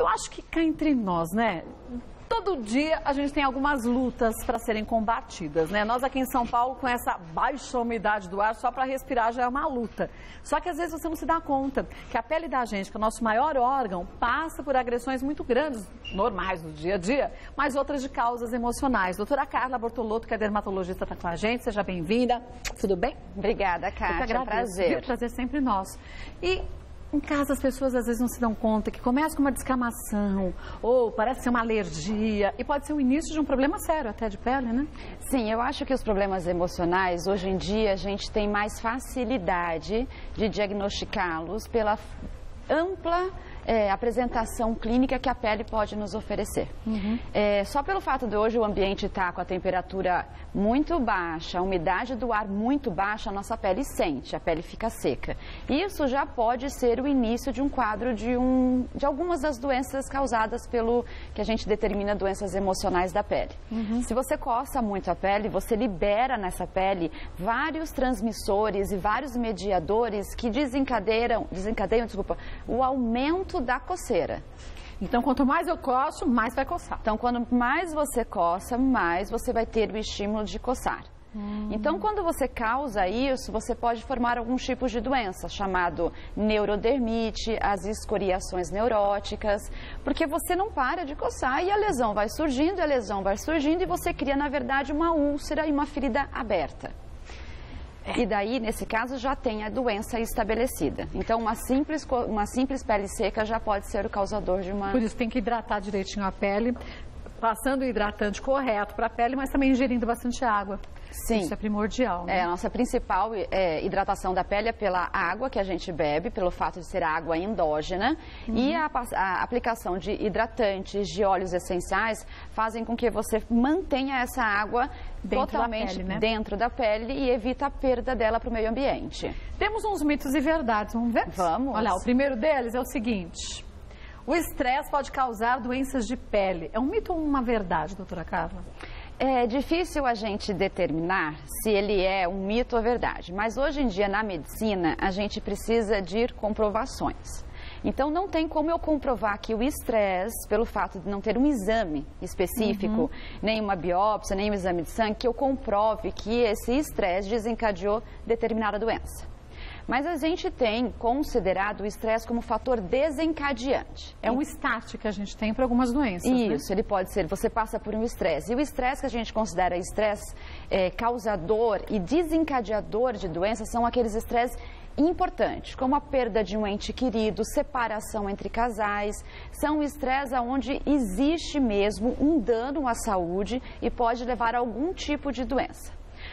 Eu acho que cá entre nós, né? Todo dia a gente tem algumas lutas para serem combatidas, né? Nós aqui em São Paulo, com essa baixa umidade do ar, só para respirar já é uma luta. Só que às vezes você não se dá conta que a pele da gente, que é o nosso maior órgão, passa por agressões muito grandes, normais do dia a dia, mas outras de causas emocionais. Doutora Carla Bortolotto, que é dermatologista, está com a gente. Seja bem-vinda. Tudo bem? Obrigada, Kátia. É um prazer. O prazer sempre nosso. E em casa as pessoas às vezes não se dão conta que começa com uma descamação ou parece ser uma alergia e pode ser o início de um problema sério até de pele, né? Sim, eu acho que os problemas emocionais, hoje em dia, a gente tem mais facilidade de diagnosticá-los pela ampla apresentação clínica que a pele pode nos oferecer. Só pelo fato de hoje o ambiente estar com a temperatura muito baixa, a umidade do ar muito baixa, a nossa pele sente, a pele fica seca. Isso já pode ser o início de um quadro de algumas das doenças causadas pelo que a gente determina doenças emocionais da pele. Se você coça muito a pele, você libera nessa pele vários transmissores e vários mediadores que desencadeiam o aumento da coceira. Então, quanto mais eu coço, mais vai coçar. Então, quanto mais você coça, mais você vai ter o estímulo de coçar. Então, quando você causa isso, você pode formar alguns tipos de doença, chamado neurodermite, as escoriações neuróticas, porque você não para de coçar e a lesão vai surgindo, e você cria, na verdade, uma úlcera e uma ferida aberta. E daí, nesse caso, já tem a doença estabelecida. Então, uma simples pele seca já pode ser o causador de uma... Por isso, tem que hidratar direitinho a pele, passando o hidratante correto para a pele, mas também ingerindo bastante água. Sim. Isso é primordial, né? A nossa principal hidratação da pele é pela água que a gente bebe, pelo fato de ser água endógena. E a aplicação de hidratantes, de óleos essenciais, fazem com que você mantenha essa água totalmente dentro da pele e evita a perda dela para o meio ambiente. Temos uns mitos e verdades, vamos ver? Vamos. Olha, o primeiro deles é o seguinte: o estresse pode causar doenças de pele. É um mito ou uma verdade, doutora Carla? É difícil a gente determinar se ele é um mito ou verdade, mas hoje em dia na medicina a gente precisa de comprovações. Então não tem como eu comprovar que o estresse, pelo fato de não ter um exame específico, nem uma biópsia, nem um exame de sangue, que eu comprove que esse estresse desencadeou determinada doença. Mas a gente tem considerado o estresse como fator desencadeante. É um start que a gente tem para algumas doenças, Isso, né? Ele pode ser, você passa por um estresse. E o estresse que a gente considera estresse causador e desencadeador de doenças são aqueles estresses importantes, como a perda de um ente querido, separação entre casais. São estresses onde existe mesmo um dano à saúde e pode levar a algum tipo de doença.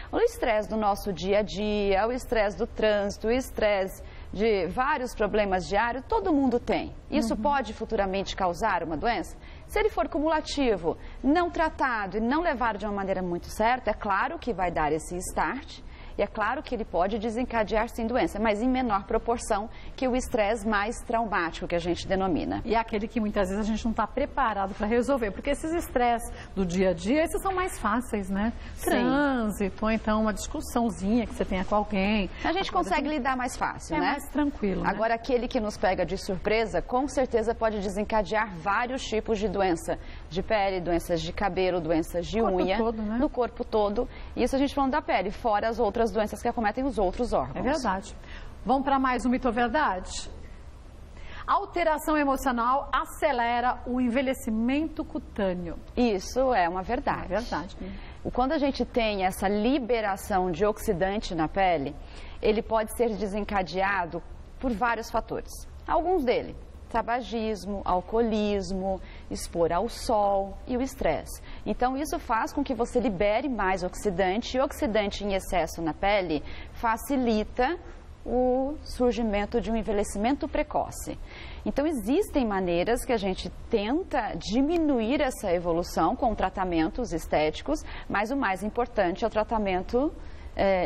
O estresse do nosso dia a dia, o estresse do trânsito, o estresse de vários problemas diários, todo mundo tem. Isso pode futuramente causar uma doença? Se ele for cumulativo, não tratado e não levado de uma maneira muito certa, é claro que vai dar esse start. E é claro que ele pode desencadear sim doença, mas em menor proporção que o estresse mais traumático que a gente denomina. E é aquele que muitas vezes a gente não está preparado para resolver, porque esses estresses do dia a dia, esses são mais fáceis, né? Sim. Trânsito, ou então uma discussãozinha que você tenha com alguém. A gente consegue lidar mais fácil, né? É mais tranquilo, né? Agora, aquele que nos pega de surpresa, com certeza pode desencadear vários tipos de doença de pele, doenças de cabelo, doenças de unha, todo, né? no corpo todo. Isso a gente falando da pele, fora as outras doenças que acometem os outros órgãos. É verdade. Vamos para mais um mito ou verdade? A alteração emocional acelera o envelhecimento cutâneo. Isso é uma verdade. É verdade. Quando a gente tem essa liberação de oxidante na pele, ele pode ser desencadeado por vários fatores. Alguns deles: tabagismo, alcoolismo, expor ao sol e o estresse. Então, isso faz com que você libere mais oxidante, e o oxidante em excesso na pele facilita o surgimento de um envelhecimento precoce. Então, existem maneiras que a gente tenta diminuir essa evolução com tratamentos estéticos, mas o mais importante é o tratamento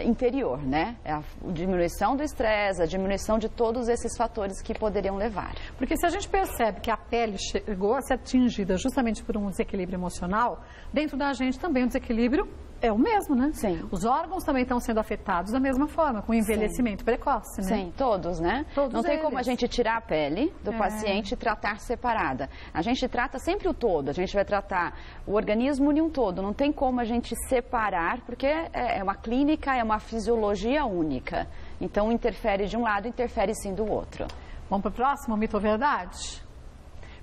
interior, né? A diminuição do estresse, a diminuição de todos esses fatores que poderiam levar. Porque se a gente percebe que a pele chegou a ser atingida justamente por um desequilíbrio emocional, dentro da gente também o desequilíbrio é o mesmo, né? Sim. Os órgãos também estão sendo afetados da mesma forma, com envelhecimento precoce, né? Sim, todos, né? Todos não tem eles. como a gente tirar a pele do paciente e tratar separada. A gente trata sempre o todo, a gente vai tratar o organismo em um todo. Não tem como a gente separar, porque é uma clínica, é uma fisiologia única. Então, interfere de um lado, interfere sim do outro. Vamos para o próximo, mito ou verdade?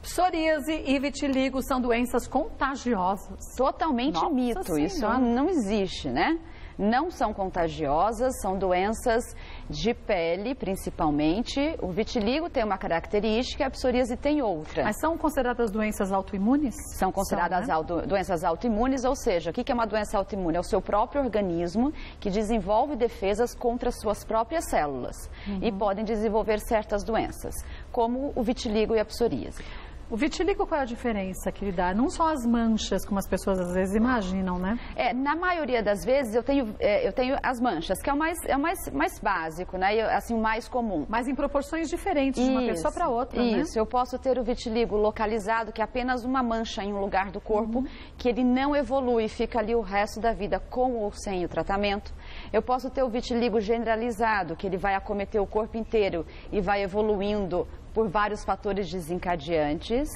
Psoríase e vitiligo são doenças contagiosas. Totalmente Nossa mito, Senhora. isso não existe, né? Não são contagiosas, são doenças de pele, principalmente. O vitiligo tem uma característica, a psoríase tem outra. Mas são consideradas doenças autoimunes? São consideradas né? doenças autoimunes, ou seja, o que é uma doença autoimune? É o seu próprio organismo que desenvolve defesas contra as suas próprias células e podem desenvolver certas doenças, como o vitiligo e a psoríase. O vitiligo, qual é a diferença que ele dá? Não só as manchas, como as pessoas às vezes imaginam, né? Na maioria das vezes eu tenho as manchas, que é o mais básico, né? Assim, o mais comum. Mas em proporções diferentes de uma pessoa para outra, né? Isso, eu posso ter o vitiligo localizado, que é apenas uma mancha em um lugar do corpo, que ele não evolui, fica ali o resto da vida com ou sem o tratamento. Eu posso ter o vitiligo generalizado, que ele vai acometer o corpo inteiro e vai evoluindo por vários fatores desencadeantes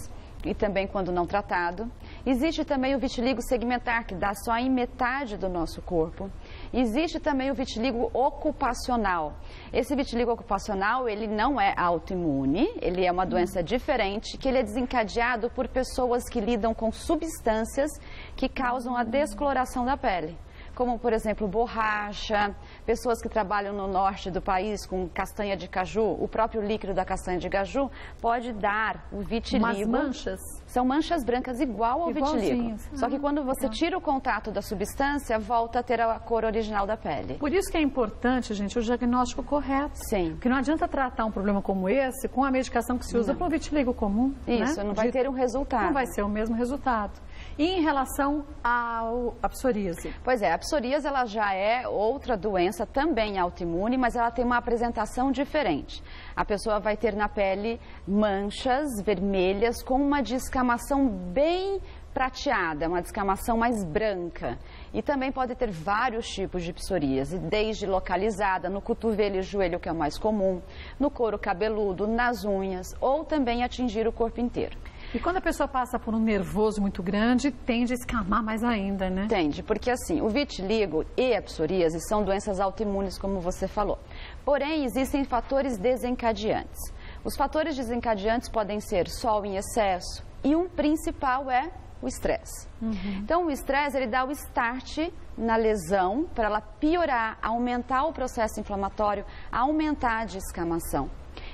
e também quando não tratado. Existe também o vitiligo segmentar, que dá só em metade do nosso corpo. Existe também o vitiligo ocupacional. Esse vitiligo ocupacional, ele não é autoimune, ele é uma doença diferente, que ele é desencadeado por pessoas que lidam com substâncias que causam a descoloração da pele. Como, por exemplo, borracha, pessoas que trabalham no norte do país com castanha de caju, o próprio líquido da castanha de caju pode dar o vitiligo. Umas manchas? São manchas brancas igual ao vitiligo. Só que quando você tira o contato da substância, volta a ter a cor original da pele. Por isso que é importante, gente, o diagnóstico correto. Sim. Porque não adianta tratar um problema como esse com a medicação que se usa para um vitiligo comum. Isso, né? não vai ter um resultado. Não vai ser o mesmo resultado. E em relação à psoríase? Pois é, a psoríase ela já é outra doença, também autoimune, mas ela tem uma apresentação diferente. A pessoa vai ter na pele manchas vermelhas com uma descamação bem prateada, uma descamação mais branca. E também pode ter vários tipos de psoríase, desde localizada no cotovelo e joelho, que é o mais comum, no couro cabeludo, nas unhas, ou também atingir o corpo inteiro. E quando a pessoa passa por um nervoso muito grande, tende a escamar mais ainda, né? Tende, porque assim, o vitiligo e a psoríase são doenças autoimunes, como você falou. Porém, existem fatores desencadeantes. Os fatores desencadeantes podem ser sol em excesso e um principal é o estresse. Então, o estresse, ele dá o start na lesão para ela piorar, aumentar o processo inflamatório, aumentar a descamação.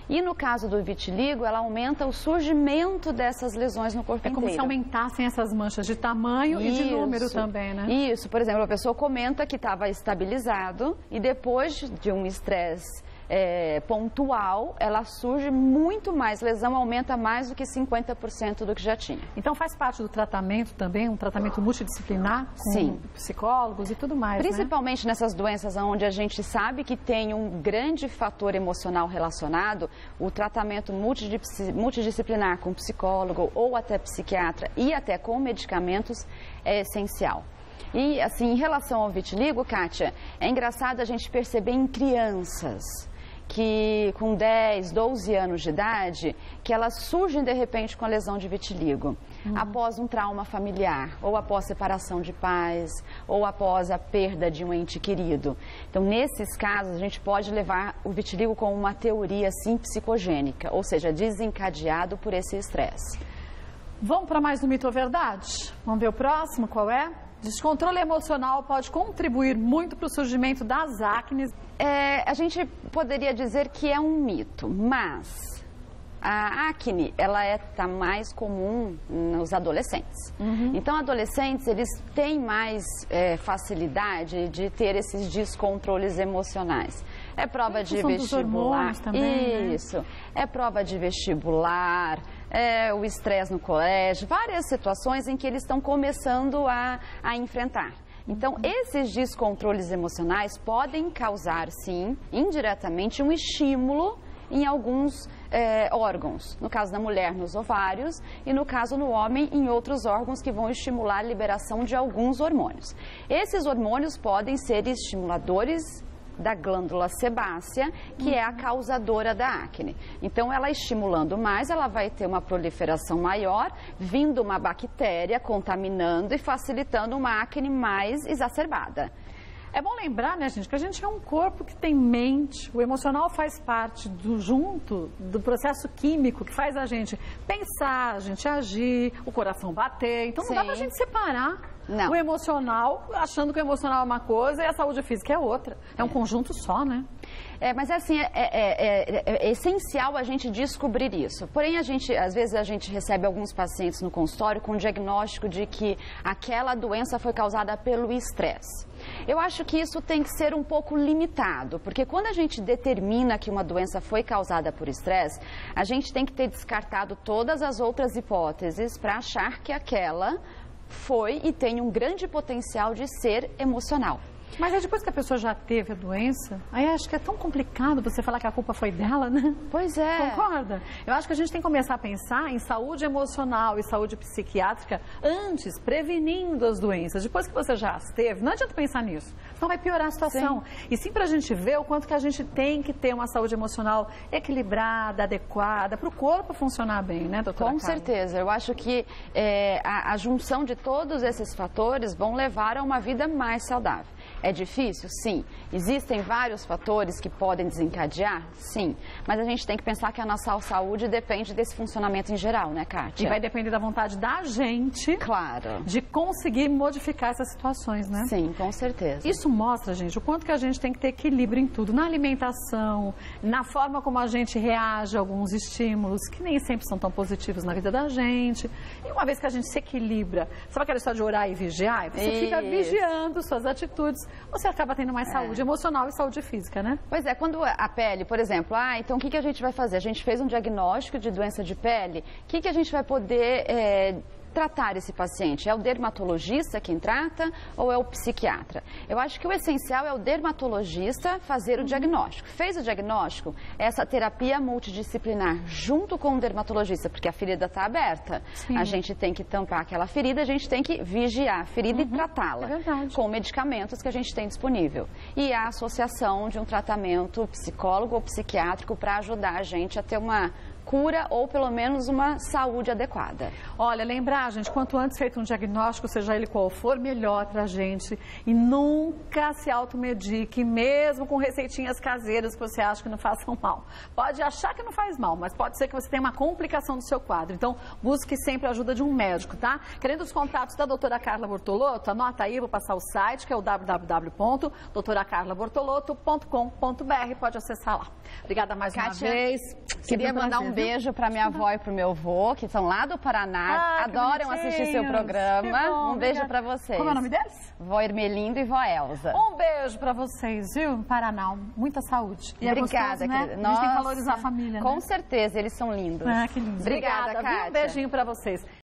E no caso do vitiligo, ela aumenta o surgimento dessas lesões no corpo inteiro. É como se aumentassem essas manchas de tamanho e de número também, né? Isso, por exemplo, a pessoa comenta que estava estabilizado e depois de um estresse pontual, ela surge muito mais, lesão aumenta mais do que 50% do que já tinha. Então faz parte do tratamento também, um tratamento multidisciplinar com Sim. psicólogos e tudo mais, Principalmente nessas doenças onde a gente sabe que tem um grande fator emocional relacionado, o tratamento multidisciplinar com psicólogo ou até psiquiatra e até com medicamentos é essencial. E assim, em relação ao vitiligo, Kátia, é engraçado a gente perceber em crianças que com 10, 12 anos de idade, que elas surgem de repente com a lesão de vitiligo, após um trauma familiar, ou após separação de pais, ou após a perda de um ente querido. Então, nesses casos, a gente pode levar o vitiligo como uma teoria, assim, psicogênica, ou seja, desencadeado por esse estresse. Vamos para mais um mito ou verdade? Vamos ver o próximo, qual é? Descontrole emocional pode contribuir muito para o surgimento das acnes. A gente poderia dizer que é um mito, mas a acne, ela tá mais comum nos adolescentes. Então, adolescentes, eles têm mais facilidade de ter esses descontroles emocionais. É prova de vestibular. Também, isso. Né? É prova de vestibular, o estresse no colégio, várias situações em que eles estão começando a enfrentar. Então, esses descontroles emocionais podem causar, sim, indiretamente, um estímulo em alguns órgãos. No caso da mulher, nos ovários, e no caso no homem, em outros órgãos que vão estimular a liberação de alguns hormônios. Esses hormônios podem ser estimuladores da glândula sebácea, que é a causadora da acne. Então, ela estimulando mais, ela vai ter uma proliferação maior, vindo uma bactéria, contaminando e facilitando uma acne mais exacerbada. É bom lembrar, né, gente, que a gente é um corpo que tem mente, o emocional faz parte do processo químico que faz a gente pensar, a gente agir, o coração bater. Então não dá pra gente separar o emocional, achando que o emocional é uma coisa e a saúde física é outra. É um conjunto só, né? Mas assim, é essencial a gente descobrir isso. Porém, às vezes a gente recebe alguns pacientes no consultório com o diagnóstico de que aquela doença foi causada pelo estresse. Eu acho que isso tem que ser um pouco limitado, porque quando a gente determina que uma doença foi causada por estresse, a gente tem que ter descartado todas as outras hipóteses para achar que aquela foi e tem um grande potencial de ser emocional. Mas é depois que a pessoa já teve a doença, aí acho que é tão complicado você falar que a culpa foi dela, né? Pois é. Concorda? Eu acho que a gente tem que começar a pensar em saúde emocional e saúde psiquiátrica antes, prevenindo as doenças. Depois que você já as teve, não adianta pensar nisso, senão vai piorar a situação. Sim. E sim pra gente ver o quanto que a gente tem que ter uma saúde emocional equilibrada, adequada, para o corpo funcionar bem, né, doutora Com Carla? certeza. Eu acho que a junção de todos esses fatores vão levar a uma vida mais saudável. É difícil? Sim. Existem vários fatores que podem desencadear? Sim. Mas a gente tem que pensar que a nossa saúde depende desse funcionamento em geral, né, Kátia? E vai depender da vontade da gente, claro, de conseguir modificar essas situações, né? Sim, com certeza. Isso mostra, gente, o quanto que a gente tem que ter equilíbrio em tudo, na alimentação, na forma como a gente reage a alguns estímulos, que nem sempre são tão positivos na vida da gente. E uma vez que a gente se equilibra, sabe aquela história de orar e vigiar? Você fica vigiando suas atitudes, você acaba tendo mais saúde emocional e saúde física, né? Pois é, quando a pele, por exemplo, então o que a gente vai fazer? A gente fez um diagnóstico de doença de pele, o que a gente vai poder tratar esse paciente? É o dermatologista quem trata ou é o psiquiatra? Eu acho que o essencial é o dermatologista fazer o diagnóstico. Fez o diagnóstico, essa terapia multidisciplinar junto com o dermatologista, porque a ferida está aberta. Sim. A gente tem que tampar aquela ferida, a gente tem que vigiar a ferida e tratá-la com medicamentos que a gente tem disponível. E a associação de um tratamento psicólogo ou psiquiátrico para ajudar a gente a ter uma cura ou pelo menos uma saúde adequada. Olha, lembrar, gente, quanto antes feito um diagnóstico, seja ele qual for, melhor pra gente. E nunca se automedique, mesmo com receitinhas caseiras que você acha que não façam mal. Pode achar que não faz mal, mas pode ser que você tenha uma complicação do seu quadro. Então, busque sempre a ajuda de um médico, tá? Querendo os contatos da doutora Carla Bortolotto, anota aí, vou passar o site, que é o www.doutoracarlabortolotto.com.br. Pode acessar lá. Obrigada mais Kátia, uma vez. Queria mandar um beijo para minha avó e para o meu avô, que são lá do Paraná, adoram assistir seu programa. Bom, um beijo para vocês. Como é o nome deles? Vó Ermelindo e vó Elza. Um beijo para vocês, viu? No Paraná, muita saúde. E obrigada, né? querida. A gente tem que valorizar a família, com né? certeza, eles são lindos. Que lindo. Obrigada, Kátia. Um beijinho para vocês.